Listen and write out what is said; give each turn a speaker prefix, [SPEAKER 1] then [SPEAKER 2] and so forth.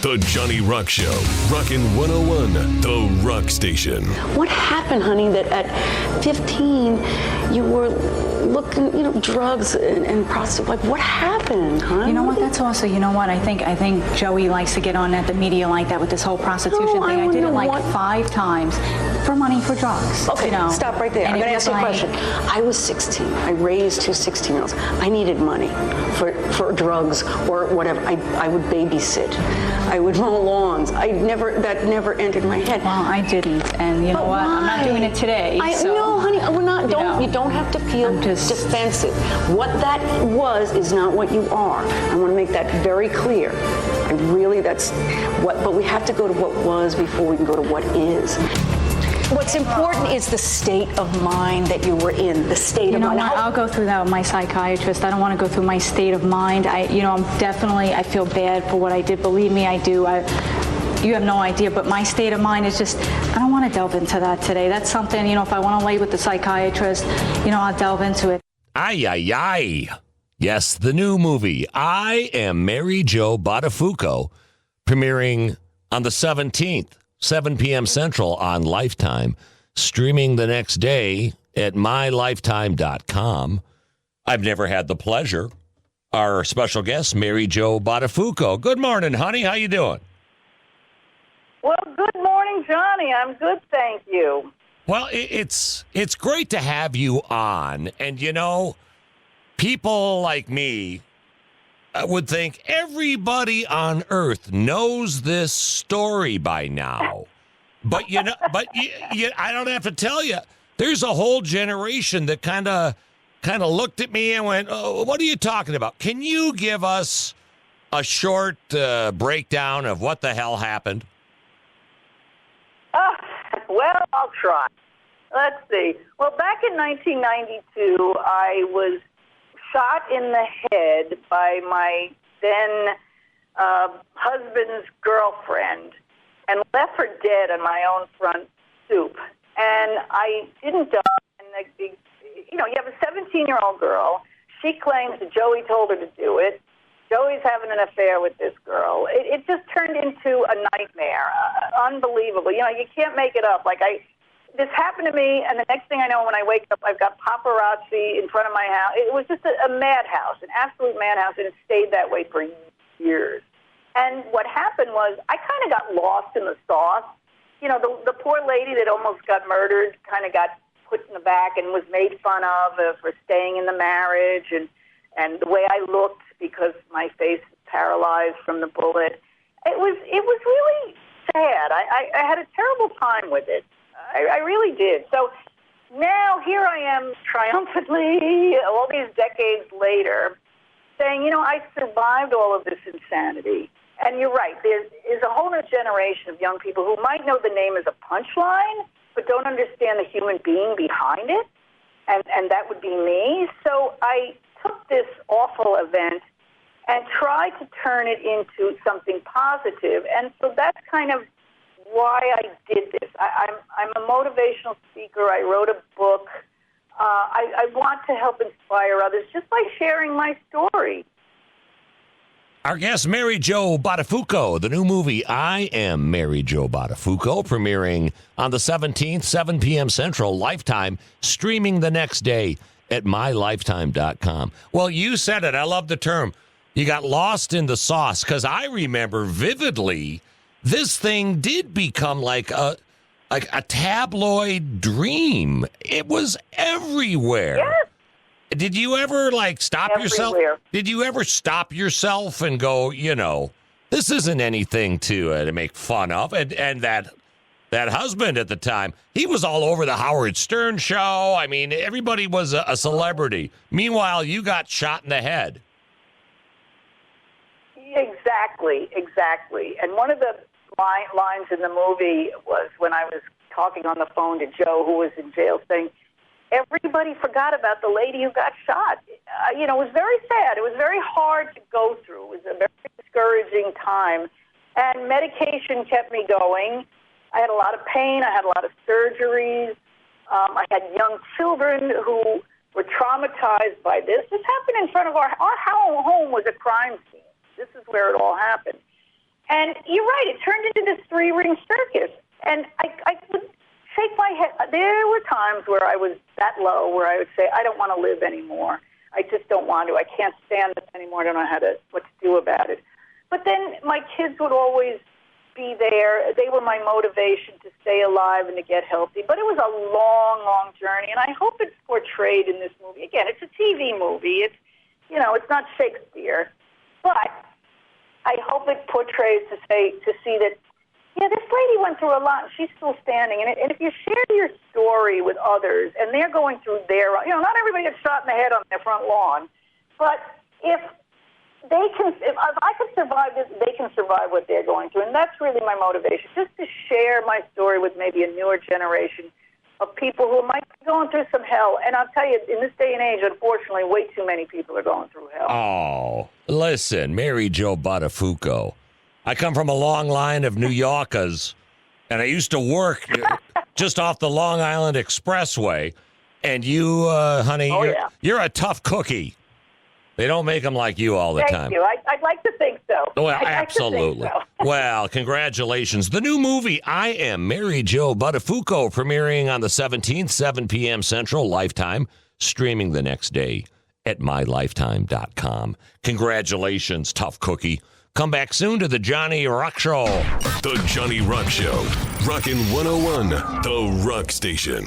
[SPEAKER 1] The Johnny Rock Show. Rockin' 101, The Rock Station.
[SPEAKER 2] What happened, honey, that at 15 you were looking, drugs and prostitutes? Like, what happened, huh?
[SPEAKER 3] You know what? That's also, I think Joey likes to get on at the media like that with this whole prostitution thing. I did it like 5 times for money for drugs.
[SPEAKER 2] Okay, stop right there. I'm going to ask you a question. I was 16. I raised 2 16-year-olds. I needed money for drugs or whatever. I would babysit. I would mow lawns. That never entered my head.
[SPEAKER 3] Well, I didn't, and you know what? I'm not doing it today.
[SPEAKER 2] No, honey, we're not. You don't have to feel defensive. What that was is not what you are. I want to make that very clear. But we have to go to what was before we can go to what is. What's important is the state of mind that you were in, the state of mind.
[SPEAKER 3] I'll go through that with my psychiatrist. I don't want to go through my state of mind. I feel bad for what I did. Believe me, I do. You have no idea, but my state of mind is just, I don't want to delve into that today. That's something, if I want to lay with the psychiatrist, I'll delve into it.
[SPEAKER 4] Ay, ay, ay. Yes, the new movie, I Am Mary Jo Buttafuoco, premiering on the 17th. 7 p.m. Central on Lifetime, streaming the next day at mylifetime.com. I've never had the pleasure. Our special guest, Mary Jo Buttafuoco. Good morning, honey. How you doing?
[SPEAKER 5] Well, good morning, Johnny. I'm good, thank you.
[SPEAKER 4] Well, it's great to have you on. And, people like me would think everybody on earth knows this story by now. But I don't have to tell you. There's a whole generation that kind of looked at me and went, "Oh, what are you talking about?" Can you give us a short breakdown of what the hell happened?
[SPEAKER 5] Well, I'll try. Let's see. Well, back in 1992, I was shot in the head by my then husband's girlfriend and left for dead on my own front stoop. And I didn't die. And you have a 17-year-old girl. She claims that Joey told her to do it. Joey's having an affair with this girl. It just turned into a nightmare. Unbelievable. You can't make it up. This happened to me, and the next thing I know, when I wake up, I've got paparazzi in front of my house. It was just a madhouse, an absolute madhouse, and it stayed that way for years. And what happened was I kind of got lost in the sauce. The poor lady that almost got murdered kind of got put in the back and was made fun of for staying in the marriage and the way I looked because my face was paralyzed from the bullet. It was really sad. I had a terrible time with it. I really did. So now here I am triumphantly, all these decades later, saying, I survived all of this insanity. And you're right, there's a whole new generation of young people who might know the name as a punchline, but don't understand the human being behind it. And that would be me. So I took this awful event and tried to turn it into something positive. And so that's kind of why I did this. I'm a motivational speaker. I wrote a book. I want to help inspire others just by sharing my story.
[SPEAKER 4] Our guest, Mary Jo Buttafuoco, the new movie, I Am Mary Jo Buttafuoco, premiering on the 17th, 7 p.m. Central, Lifetime, streaming the next day at mylifetime.com. Well, you said it. I love the term. You got lost in the sauce, because I remember vividly this thing did become like a tabloid dream. It was everywhere.
[SPEAKER 5] Yes.
[SPEAKER 4] Did you ever stop yourself? Did you ever stop yourself and go, this isn't anything to make fun of? And that husband at the time, he was all over the Howard Stern show. I mean, everybody was a celebrity. Meanwhile, you got shot in the head.
[SPEAKER 5] Exactly. And one of the lines in the movie was when I was talking on the phone to Joe, who was in jail, saying, everybody forgot about the lady who got shot. It was very sad. It was very hard to go through. It was a very discouraging time. And medication kept me going. I had a lot of pain. I had a lot of surgeries. I had young children who were traumatized by this. This happened in front of our home was a crime scene. This is where it all happened. And you're right, it turned into this three-ring circus. And I would shake my head. There were times where I was that low where I would say, I don't want to live anymore. I just don't want to. I can't stand this anymore. I don't know what to do about it. But then my kids would always be there. They were my motivation to stay alive and to get healthy. But it was a long, long journey, and I hope it's portrayed in this movie. Again, it's a TV movie. It's, it's not Shakespeare. But I hope it portrays to see that, this lady went through a lot, and she's still standing. And if you share your story with others, and they're going through not everybody gets shot in the head on their front lawn, but if I can survive this, they can survive what they're going through. And that's really my motivation, just to share my story with maybe a newer generation of people who might be going through some hell. And I'll tell you, in this day and age, unfortunately, way too many people are going through hell.
[SPEAKER 4] Oh, listen, Mary Jo Buttafuoco. I come from a long line of New Yorkers, and I used to work just off the Long Island Expressway. And you, honey, you're a tough cookie. They don't make them like you all the time.
[SPEAKER 5] Thank you. I'd like to think so.
[SPEAKER 4] Well, absolutely. Well, congratulations. The new movie, I Am Mary Jo Buttafuoco, premiering on the 17th, 7 p.m. Central, Lifetime, streaming the next day at mylifetime.com. Congratulations, tough cookie. Come back soon to the Johnny Rock Show.
[SPEAKER 1] The Johnny Rock Show. Rockin' 101, The Rock Station.